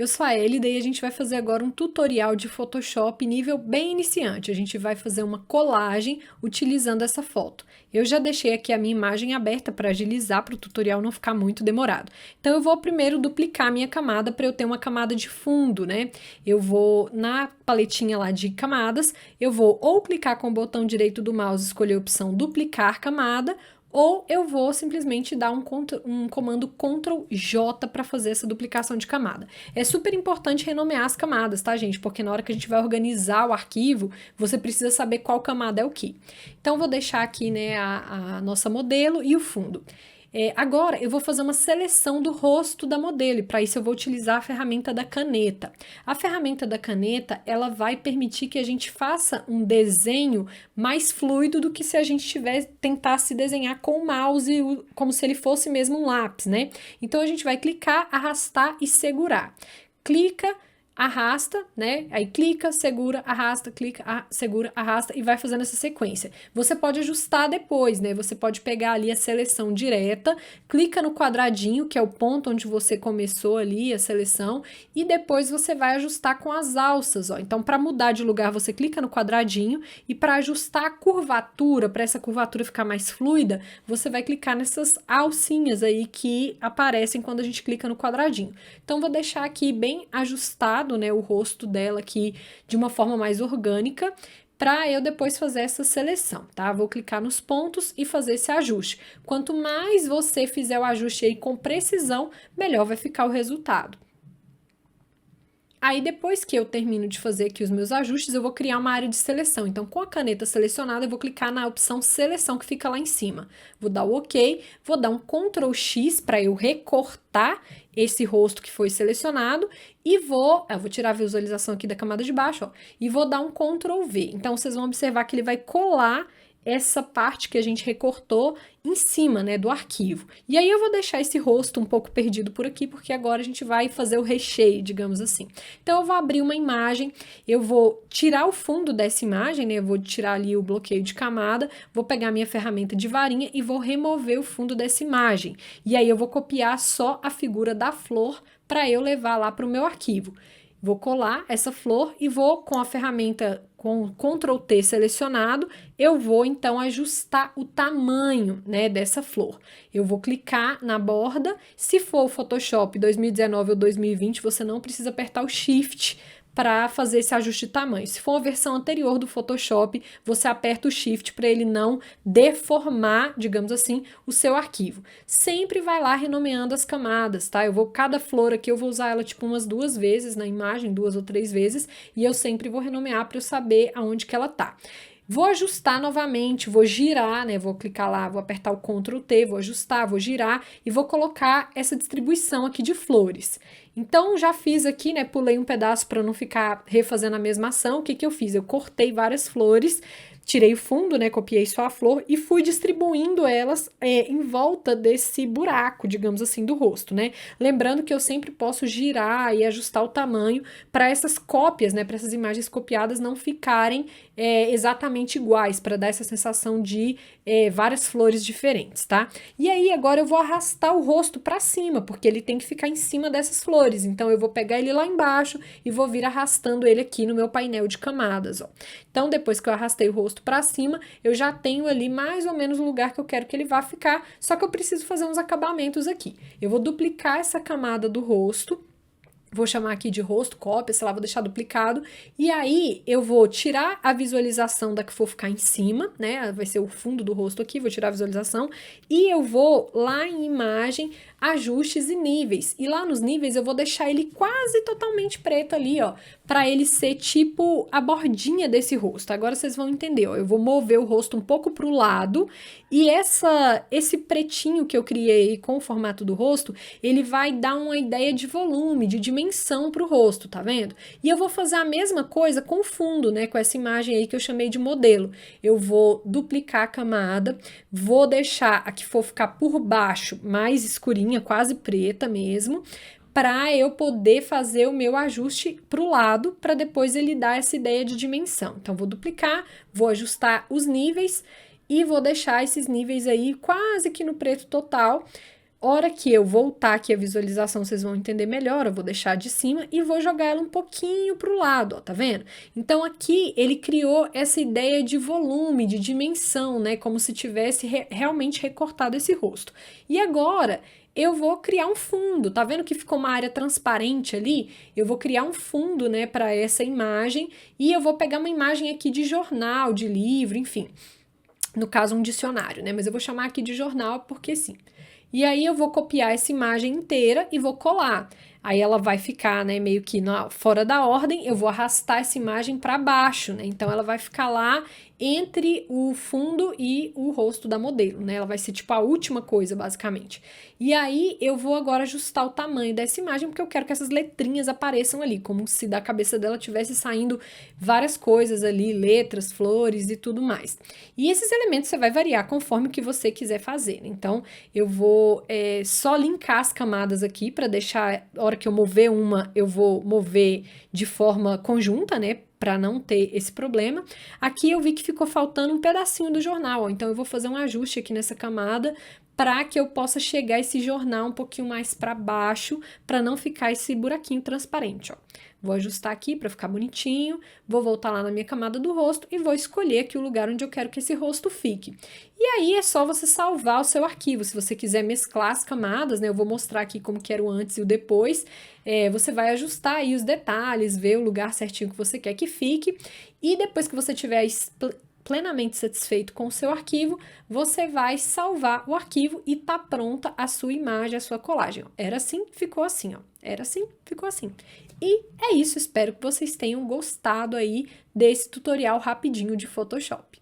Eu sou a Elida e a gente vai fazer agora um tutorial de Photoshop nível bem iniciante. A gente vai fazer uma colagem utilizando essa foto. Eu já deixei aqui a minha imagem aberta para agilizar, para o tutorial não ficar muito demorado. Então eu vou primeiro duplicar a minha camada para eu ter uma camada de fundo, né? Eu vou na paletinha lá de camadas, eu vou ou clicar com o botão direito do mouse e escolher a opção duplicar camada, ou eu vou simplesmente dar um comando Ctrl J para fazer essa duplicação de camada. É super importante renomear as camadas, tá, gente? Porque na hora que a gente vai organizar o arquivo, você precisa saber qual camada é o que. Então, vou deixar aqui, né, a nossa modelo e o fundo. Agora, eu vou fazer uma seleção do rosto da modelo, e para isso eu vou utilizar a ferramenta da caneta. A ferramenta da caneta, ela vai permitir que a gente faça um desenho mais fluido do que se a gente tentasse desenhar com o mouse, como se ele fosse mesmo um lápis, né? Então, a gente vai clicar, arrastar e segurar. Clica, arrasta, né? Aí clica, segura, arrasta, clica, segura, arrasta e vai fazendo essa sequência. Você pode ajustar depois, né? Você pode pegar ali a seleção direta, clica no quadradinho, que é o ponto onde você começou ali a seleção, e depois você vai ajustar com as alças, ó. Então, para mudar de lugar, você clica no quadradinho e para ajustar a curvatura, para essa curvatura ficar mais fluida, você vai clicar nessas alcinhas aí que aparecem quando a gente clica no quadradinho. Então, vou deixar aqui bem ajustado, né, o rosto dela aqui de uma forma mais orgânica, para eu depois fazer essa seleção, tá? Vou clicar nos pontos e fazer esse ajuste. Quanto mais você fizer o ajuste aí com precisão, melhor vai ficar o resultado. Aí, depois que eu termino de fazer aqui os meus ajustes, eu vou criar uma área de seleção. Então, com a caneta selecionada, eu vou clicar na opção seleção que fica lá em cima. Vou dar o OK, vou dar um Ctrl X para eu recortar esse rosto que foi selecionado e vou tirar a visualização aqui da camada de baixo, ó, e vou dar um Ctrl V. Então, vocês vão observar que ele vai colar essa parte que a gente recortou em cima, né, do arquivo. E aí eu vou deixar esse rosto um pouco perdido por aqui, porque agora a gente vai fazer o recheio, digamos assim. Então eu vou abrir uma imagem, eu vou tirar o fundo dessa imagem, né, eu vou tirar ali o bloqueio de camada, vou pegar minha ferramenta de varinha e vou remover o fundo dessa imagem. E aí eu vou copiar só a figura da flor para eu levar lá para o meu arquivo. Vou colar essa flor e vou, com a ferramenta com Ctrl T selecionado, eu vou então ajustar o tamanho, né, dessa flor. Eu vou clicar na borda, se for o Photoshop 2019 ou 2020, você não precisa apertar o Shift para fazer esse ajuste de tamanho. Se for a versão anterior do Photoshop, você aperta o Shift para ele não deformar, digamos assim, o seu arquivo. Sempre vai lá renomeando as camadas, tá? Cada flor aqui eu vou usar ela tipo umas 2 vezes na imagem, 2 ou 3 vezes, e eu sempre vou renomear para eu saber aonde que ela tá. Vou ajustar novamente, vou girar, né? Vou clicar lá, vou apertar o Ctrl T, vou ajustar, vou girar e vou colocar essa distribuição aqui de flores. Então, já fiz aqui, né? Pulei um pedaço para não ficar refazendo a mesma ação. O que que eu fiz? Eu cortei várias flores, tirei o fundo, né? Copiei só a flor e fui distribuindo elas em volta desse buraco, digamos assim, do rosto, né? Lembrando que eu sempre posso girar e ajustar o tamanho para essas cópias, né? Para essas imagens copiadas não ficarem exatamente iguais, para dar essa sensação de várias flores diferentes, tá? E aí, agora eu vou arrastar o rosto para cima, porque ele tem que ficar em cima dessas flores. Então, eu vou pegar ele lá embaixo e vou vir arrastando ele aqui no meu painel de camadas, ó. Então, depois que eu arrastei o rosto para cima, eu já tenho ali mais ou menos o lugar que eu quero que ele vá ficar, só que eu preciso fazer uns acabamentos aqui. Eu vou duplicar essa camada do rosto, vou chamar aqui de rosto, cópia, sei lá, vou deixar duplicado, e aí eu vou tirar a visualização da que for ficar em cima, né, vai ser o fundo do rosto aqui, vou tirar a visualização, e eu vou lá em imagem, ajustes e níveis, e lá nos níveis eu vou deixar ele quase totalmente preto ali, ó, para ele ser tipo a bordinha desse rosto. Agora vocês vão entender, ó, eu vou mover o rosto um pouco pro lado, e esse pretinho que eu criei com o formato do rosto, ele vai dar uma ideia de volume, de dimensão pro rosto, tá vendo? E eu vou fazer a mesma coisa com o fundo, né, com essa imagem aí que eu chamei de modelo. Eu vou duplicar a camada, vou deixar a que for ficar por baixo mais escurinha, quase preta mesmo, para eu poder fazer o meu ajuste para o lado, para depois ele dar essa ideia de dimensão. Então, vou duplicar, vou ajustar os níveis e vou deixar esses níveis aí quase que no preto total, Hora que eu voltar aqui a visualização, vocês vão entender melhor, eu vou deixar de cima e vou jogar ela um pouquinho para o lado, ó, tá vendo? Então aqui ele criou essa ideia de volume, de dimensão, né, como se tivesse realmente recortado esse rosto. E agora eu vou criar um fundo, tá vendo que ficou uma área transparente ali? Eu vou criar um fundo, né, para essa imagem e eu vou pegar uma imagem aqui de jornal, de livro, enfim. No caso, um dicionário, né, mas eu vou chamar aqui de jornal porque sim. E aí eu vou copiar essa imagem inteira e vou colar. Aí ela vai ficar, né, meio que fora da ordem, eu vou arrastar essa imagem para baixo, né? Então ela vai ficar lá entre o fundo e o rosto da modelo, né? Ela vai ser tipo a última coisa, basicamente. E aí eu vou agora ajustar o tamanho dessa imagem, porque eu quero que essas letrinhas apareçam ali, como se da cabeça dela tivesse saindo várias coisas ali, letras, flores e tudo mais. E esses elementos você vai variar conforme o que você quiser fazer. Então eu vou só linkar as camadas aqui para deixar, a hora que eu mover uma, eu vou mover de forma conjunta, né? Para não ter esse problema. Aqui eu vi que ficou faltando um pedacinho do jornal, ó, então eu vou fazer um ajuste aqui nessa camada para que eu possa chegar esse jornal um pouquinho mais para baixo, para não ficar esse buraquinho transparente, ó. Vou ajustar aqui para ficar bonitinho, vou voltar lá na minha camada do rosto e vou escolher aqui o lugar onde eu quero que esse rosto fique. E aí é só você salvar o seu arquivo. Se você quiser mesclar as camadas, né, eu vou mostrar aqui como que era o antes e o depois, você vai ajustar aí os detalhes, ver o lugar certinho que você quer que fique, e depois que você tiver plenamente satisfeito com o seu arquivo, você vai salvar o arquivo e tá pronta a sua imagem, a sua colagem. Era assim, ficou assim, ó. Era assim, ficou assim. E é isso, espero que vocês tenham gostado aí desse tutorial rapidinho de Photoshop.